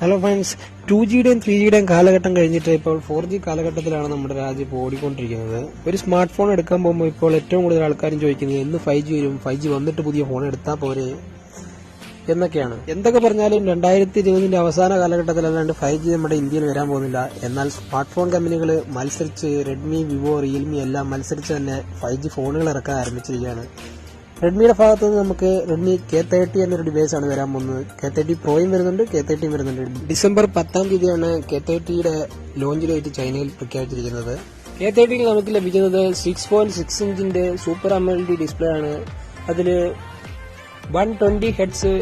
Hello friends, 2Gയുടെയും 3Gയുടെയും കാലഘട്ടം കഴിഞ്ഞിട്ട് ഇപ്പോൾ 4G കാലഘട്ടത്തിലാണ് നമ്മുടെ രാജ്യം ഇപ്പോൾ ഓടിക്കൊണ്ടിരിക്കുന്നത്. ഒരു സ്മാർട്ട് ഫോൺ എടുക്കാൻ പോകുമ്പോൾ ഇപ്പോൾ ഏറ്റവും കൂടുതൽ ആൾക്കാരും ചോദിക്കുന്നത് എന്ന് 5G വരും, 5G വന്നിട്ട് പുതിയ ഫോൺ എടുത്താൽ പോരെ എന്നൊക്കെയാണ്. എന്തൊക്കെ പറഞ്ഞാലും 2020 അവസാന കാലഘട്ടത്തിലല്ലാണ്ട് 5G നമ്മുടെ ഇന്ത്യയിൽ വരാൻ പോകുന്നില്ല. എന്നാൽ സ്മാർട്ട് ഫോൺ കമ്പനികൾ മത്സരിച്ച് റെഡ്മി, വിവോ, റിയൽമി എല്ലാം മത്സരിച്ച് തന്നെ 5G ഫോണുകൾ ഇറക്കാൻ ആരംഭിച്ചിരിക്കുകയാണ്. റെഡ്മിയുടെ ഭാഗത്ത് നിന്ന് നമുക്ക് റെഡ്മി k30 എന്നൊരു ഡിവൈസ് ആണ് വരാൻ പോകുന്നത്. k30 പ്രോയും വരുന്നുണ്ട്, k30 വരുന്നുണ്ട്. ഡിസംബർ 10 k30യുടെ ലോഞ്ച് ഡേറ്റ് ചൈനയിൽ പ്രഖ്യാപിച്ചിരിക്കുന്നത്. k30 നമുക്ക് ലഭിക്കുന്നത് 6.6 ഇഞ്ചിന്റെ സൂപ്പർ AMOLED ഡിസ്പ്ലേ ആണ്. അതിൽ 120 ഹെർട്സ്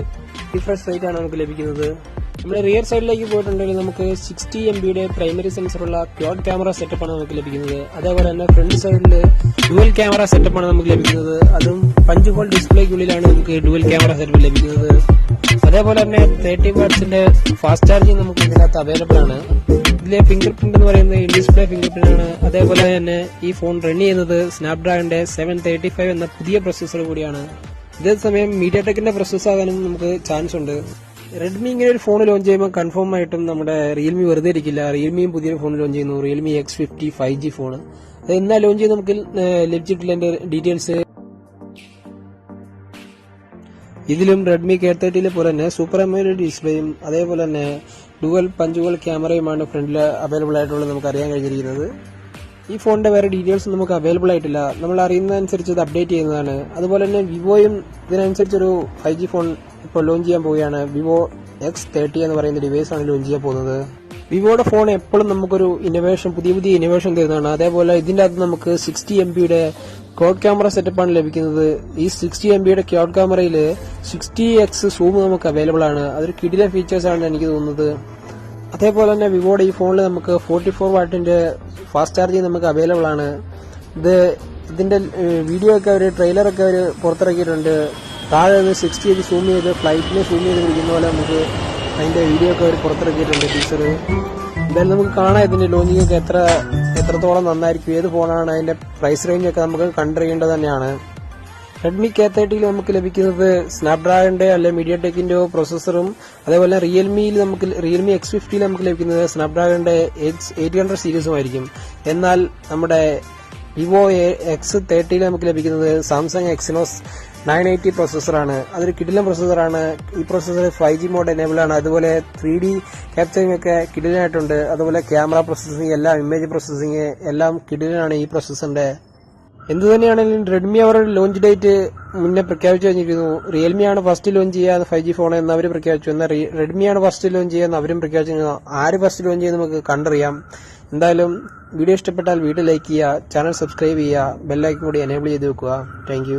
റിഫ്രഷ് റേറ്റ് ആണ് നമുക്ക് ലഭിക്കുന്നത്. നമ്മുടെ റിയർ സൈഡിലേക്ക് പോയിട്ടുണ്ടെങ്കിൽ നമുക്ക് 60 MBയുടെ പ്രൈമറി സെൻസറുള്ള ക്വാഡ് ക്യാമറ സെറ്റപ്പ് ആണ് നമുക്ക് ലഭിക്കുന്നത്. അതേപോലെ തന്നെ ഫ്രണ്ട് സൈഡിൽ ഡുവൽ ക്യാമറ സെറ്റപ്പ് ആണ് നമുക്ക് ലഭിക്കുന്നത്. അതും 5 ഹോൾ ഡിസ്പ്ലേക്കുള്ളിലാണ് നമുക്ക് ഡുവൽ ക്യാമറ സെറ്റപ്പ് ലഭിക്കുന്നത്. അതേപോലെ തന്നെ 30 വാട്ട്സിന്റെ ഫാസ്റ്റ് ചാർജിങ് നമുക്ക് ഇതിനകത്ത് അവൈലബിൾ ആണ്. ഇതിലെ ഫിംഗർ പ്രിന്റ് എന്ന് പറയുന്നത് ഇൻ ഡിസ്പ്ലേ ഫിംഗർ പ്രിന്റ് ആണ്. അതേപോലെ തന്നെ ഈ ഫോൺ റൺ ചെയ്യുന്നത് സ്നാപ്ഡ്രാഗന്റെ 735 എന്ന പുതിയ പ്രൊസസ്സർ കൂടിയാണ്. ഇതേസമയം മീഡിയാടെക്കിന്റെ പ്രൊസസ്സർ ആകാനും നമുക്ക് ചാൻസ് ഉണ്ട്. റെഡ്മി ഇങ്ങനെ ഒരു ഫോൺ ലോഞ്ച് ചെയ്യുമ്പോൾ കൺഫേം ആയിട്ടും നമ്മുടെ റിയൽമി വെറുതെ ഇരിക്കില്ല. റിയൽമിയും പുതിയൊരു ഫോൺ ലോഞ്ച് ചെയ്യുന്നു, റിയൽമി x50 5G ഫോൺ. അത് എന്നാ ലോഞ്ച് ചെയ്ത് നമുക്ക് ലഭിച്ചിട്ടില്ല എന്റെ ഡീറ്റെയിൽസ്. ഇതിലും റെഡ്മി k30 പോലെ തന്നെ സൂപ്പർ AMOLED ഡിസ്പ്ലേയും അതേപോലെ തന്നെ ഡുവൽ 5 ഹോൾ ക്യാമറയുമാണ് ഫ്രണ്ടിൽ അവൈലബിൾ ആയിട്ടുള്ളത് നമുക്ക് അറിയാൻ കഴിഞ്ഞിരിക്കുന്നത്. ഈ ഫോണിന്റെ വേറെ ഡീറ്റെയിൽസ് നമുക്ക് അവൈലബിൾ ആയിട്ടില്ല. നമ്മൾ അറിയുന്നതനുസരിച്ച് ഇത് അപ്ഡേറ്റ് ചെയ്യുന്നതാണ്. അതുപോലെ തന്നെ വിവോയും ഇതിനനുസരിച്ചൊരു 5G ഫോൺ ഇപ്പോൾ ലോഞ്ച് ചെയ്യാൻ പോവുകയാണ്. വിവോ x30 എന്ന് പറയുന്ന ഡിവൈസ് ആണ് ലോഞ്ച് ചെയ്യാൻ പോകുന്നത്. വിവോയുടെ ഫോൺ എപ്പോഴും നമുക്കൊരു പുതിയ ഇന്നോവേഷൻ തരുന്നതാണ്. അതേപോലെ ഇതിന്റെ അകത്ത് നമുക്ക് 60 MBയുടെ ക്വാഡ് ക്യാമറ സെറ്റപ്പാണ് ലഭിക്കുന്നത്. ഈ 60 MBയുടെ ക്വാഡ് ക്യാമറയിൽ 60x സൂം നമുക്ക് അവൈലബിൾ ആണ്. അതൊരു കിടിലൻ ഫീച്ചേഴ്സ് ആണ് എനിക്ക് തോന്നുന്നത്. അതേപോലെ തന്നെ വിവോയുടെ ഈ ഫോണിൽ നമുക്ക് 44 വാട്ടിന്റെ ഫാസ്റ്റ് ചാർജിങ് നമുക്ക് അവൈലബിൾ ആണ്. ഇതിന്റെ വീഡിയോ ഒക്കെ ട്രെയിലറൊക്കെ അവർ പുറത്തിറക്കിയിട്ടുണ്ട്. താഴെ നിന്ന് 60 സൂം ചെയ്ത് ഫ്ലൈറ്റിനെ സൂം ചെയ്ത് പിടിക്കുന്ന പോലെ നമുക്ക് അതിന്റെ വീഡിയോ ഒക്കെ അവർ പുറത്തിറക്കിയിട്ടുണ്ട്, ടീച്ചർ. എന്തായാലും നമുക്ക് കാണാം ഇതിന്റെ ലോഞ്ചിങ് ഒക്കെ എത്രത്തോളം നന്നായിരിക്കും, ഏത് ഫോണാണ്, അതിന്റെ പ്രൈസ് റേഞ്ച് ഒക്കെ നമുക്ക് കണ്ടറിയേണ്ടത് തന്നെയാണ്. റെഡ്മി k30 നമുക്ക് ലഭിക്കുന്നത് സ്നാപ്ഡ്രാഗന്റെ അല്ലെ മീഡിയാടെക്കിന്റെ പ്രൊസസ്സറും അതേപോലെ റിയൽമി x50 നമുക്ക് ലഭിക്കുന്നത് സ്നാപ്ഡ്രാഗന്റെ X800 സീരീസുമായിരിക്കും. എന്നാൽ നമ്മുടെ വിവോ x30 നമുക്ക് ലഭിക്കുന്നത് സാംസങ് എക്സിനോസ് 980 പ്രൊസസ്സറാണ്. അതൊരു കിടിലൻ പ്രൊസസ്സറാണ്. ഈ പ്രൊസസ്സർ 5G മോഡ് എനേബിൾ ആണ്. അതുപോലെ 3D ക്യാപ്ചറിംഗ് ഒക്കെ കിടിലനായിട്ടുണ്ട്. അതുപോലെ ക്യാമറ പ്രോസസ്സിംഗ് എല്ലാം, ഇമേജ് പ്രോസസ്സിംഗ് എല്ലാം കിടിലനാണ് ഈ പ്രൊസസ്സറിന്റെ. എന്തു തന്നെയാണെങ്കിലും റെഡ്മി അവരുടെ ലോഞ്ച് ഡേറ്റ് മുന്നേ പ്രഖ്യാപിച്ചു കഴിഞ്ഞിരിക്കുന്നു. റിയൽമിയാണ് ഫസ്റ്റ് ലോഞ്ച് ചെയ്യാൻ 5G ഫോൺ എന്ന് അവർ പ്രഖ്യാപിച്ചു. എന്നാൽ റെഡ്മിയാണ് ഫസ്റ്റ് ലോഞ്ച് ചെയ്യാൻ അവരും പ്രഖ്യാപിച്ചു. ആര് ഫസ്റ്റ് ലോഞ്ച് ചെയ്യുന്ന നമുക്ക് കണ്ടറിയാം. എന്തായാലും വീഡിയോ ഇഷ്ടപ്പെട്ടാൽ വീഡിയോ ലൈക്ക് ചെയ്യുക, ചാനൽ സബ്സ്ക്രൈബ് ചെയ്യുക, ബെല്ലൈക്കൺ കൂടി എനേബിൾ ചെയ്ത് വെക്കുക. താങ്ക്